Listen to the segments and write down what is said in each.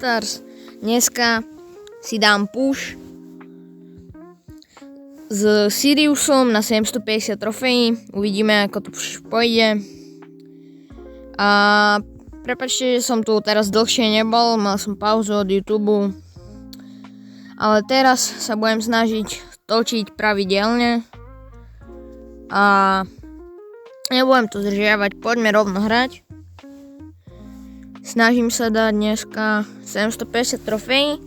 Stars. Dneska si dám push s Siriusom na 750 trofejí. Uvidíme, ako to push pôjde. A prepáčte, že som tu teraz dlhšie nebol, mal som pauzu od YouTube. Ale teraz sa budem snažiť točiť pravidelne. A nebudem to zdržiavať, poďme rovno hrať. Snažím sa dať dneska 750 trofejí.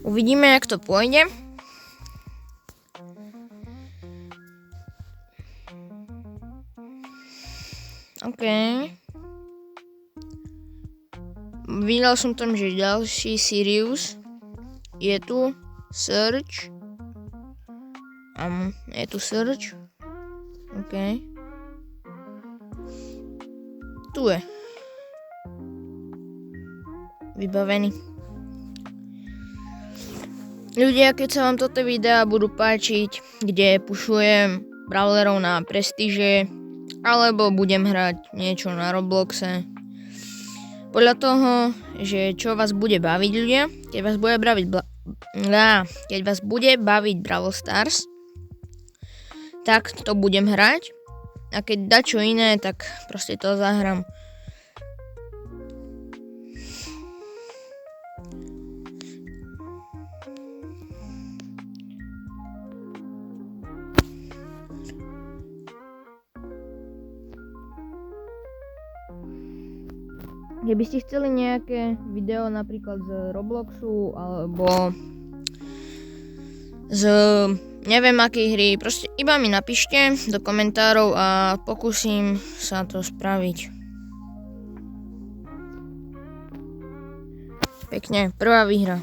Uvidíme, jak to pôjde. OK. Videl som tam, že ďalší Sirius je tu. Search. Je tu Search. OK. Tu je. Vybavený. Ľudia, keď sa vám toto videa budú páčiť, kde pušujem brawlerov na prestíže, alebo budem hrať niečo na Robloxe, podľa toho, že čo vás bude baviť, ľudia, keď vás bude baviť Brawl Stars, tak to budem hrať, a keď dá čo iné, tak proste to zahrám. Keby ste chceli nejaké video napríklad z Robloxu alebo z neviem akej hry, proste iba mi napíšte do komentárov a pokúsim sa to spraviť. Pekne, prvá výhra.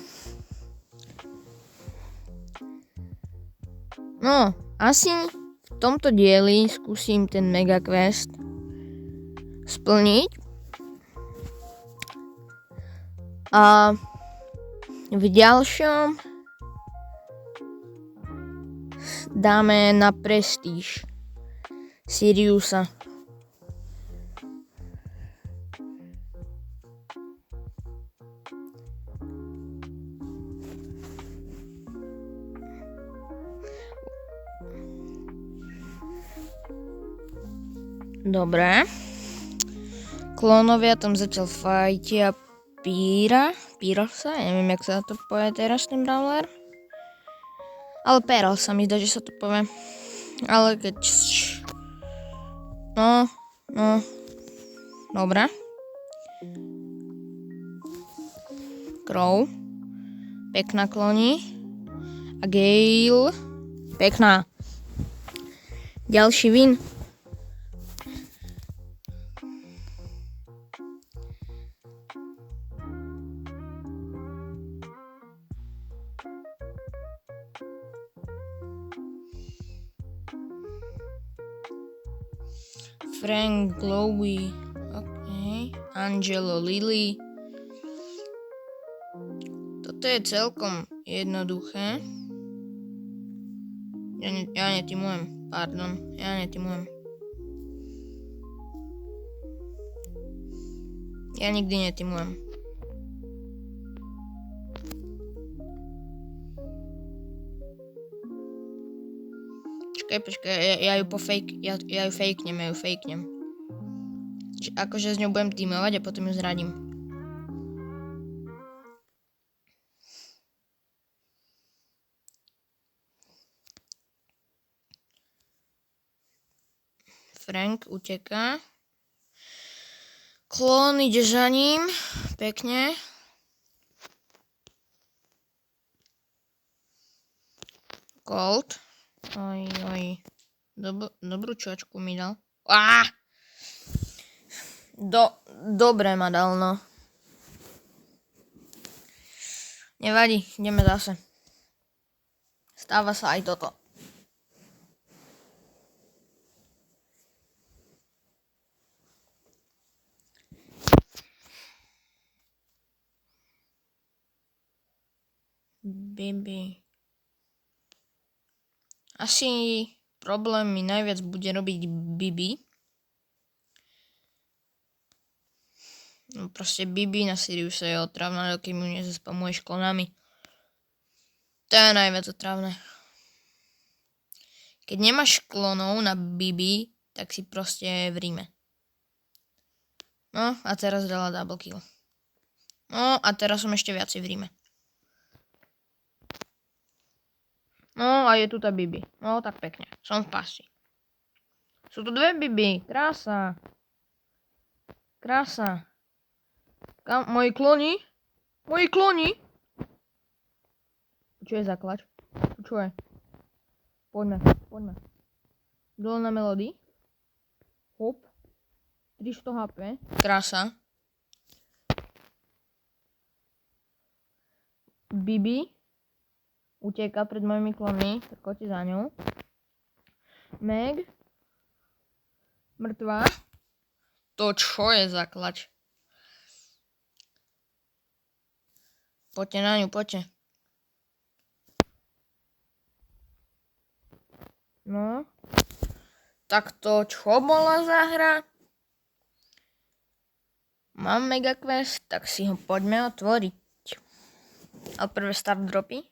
No, asi v tomto dieli skúsim ten mega quest splniť. A v ďalšom dáme na prestíž Siriusa. Dobre. Klónovia tam zatiaľ fajtia Pyrosa, neviem, jak sa to povie teraz ten brawler. Ale Perl sa mi zdá, že sa to povie. Ale keď... No. Dobre. Crow. Pekná kloní. A Gale. Pekná. Ďalší win. Frank, Glowy, OK, Angelo, Lily. Toto je celkom jednoduché. Ja netimujem, pardon, Ja nikdy netimujem. Počkaj, ja ju fejknem. Akože s ňou budem tímovať a potom ju zradím. Frank uteká. Klon ide za ním. Pekne. Colt. Oj. Dobrú čočku mi dal. Dobre ma dal, no. Nevadí, ideme zase. Stáva sa aj toto. Bibi. Asi problém mi najviac bude robiť Bibi. No proste Bibi na Siriuse je otravná, dokým ju nezaspamuješ klonami. To je najviac otravné. Keď nemáš klonov na Bibi, tak si proste v Ríme. No a teraz dala double kill. No a teraz som ešte viacej v Ríme. No a je tu tá Bibi. No tak pekne. Som v pasti. Sú tu dve Bibi. Krása. Krása. Moji kloni? Moji kloni? Čo je zaklač? Čo je? Poďme. Dole na melódii. Hop. 300 HP. Krása. Bibi uteká pred mojimi klonmi, tak poďte za ňou. Meg. Mŕtva. To čo je za klač? Poďte na ňu, poďte. No. Tak to čo bola za hra? Mám mega quest, tak si ho poďme otvoriť. A prvé start dropy.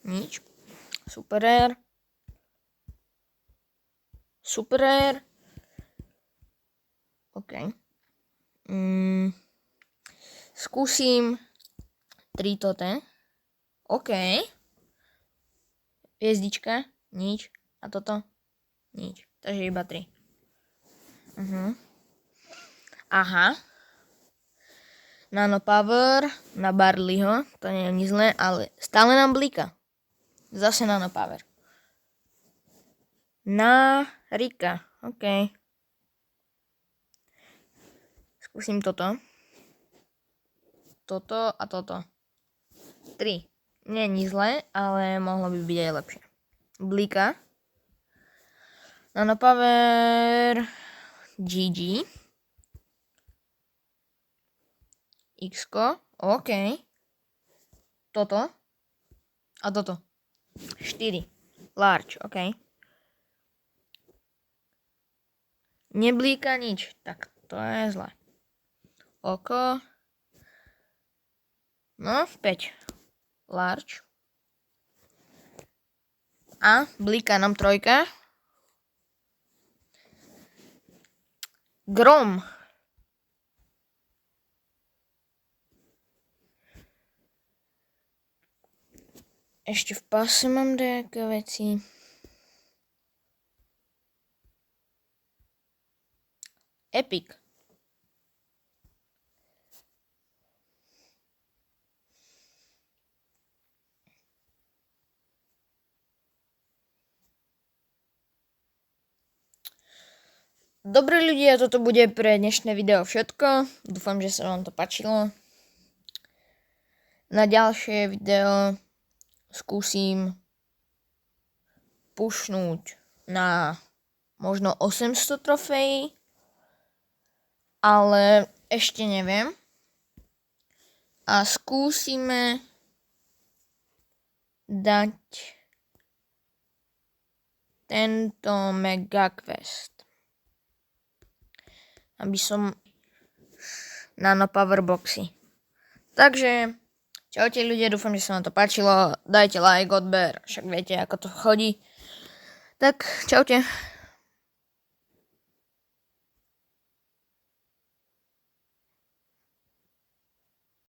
Nič. Super rare. Super rare. OK. Skúsim 3 tote. OK. Hviezdička. Nič. A toto? Nič. Takže iba 3. Aha. Nano Power na Barleyho. To nie je nič zlé, ale stále nám blíka. Zase Nano Power. Na Rika. OK. Skúsim toto. Toto a toto. 3. Nie je nič zlé, ale mohlo by byť aj lepšie. Blíka. Nano Power. GG. X-ko. OK. Toto. A toto. 4. Large. OK. Neblíka nič. Tak to je zle. Oko. No, 5. Large. A blíka nám 3. Grom. Ešte v pase mám nejaké veci. Epic. Dobre ľudia, toto bude pre dnešné video všetko. Dúfam, že sa vám to páčilo. Na ďalšie video skúsim pušnúť na možno 800 trofejí, ale ešte neviem. A skúsime dať tento mega quest, aby som Nano Power boxy. Takže čaute ľudia, dúfam, že sa vám to páčilo. Dajte like, odber, však viete, ako to chodí. Tak, čaute.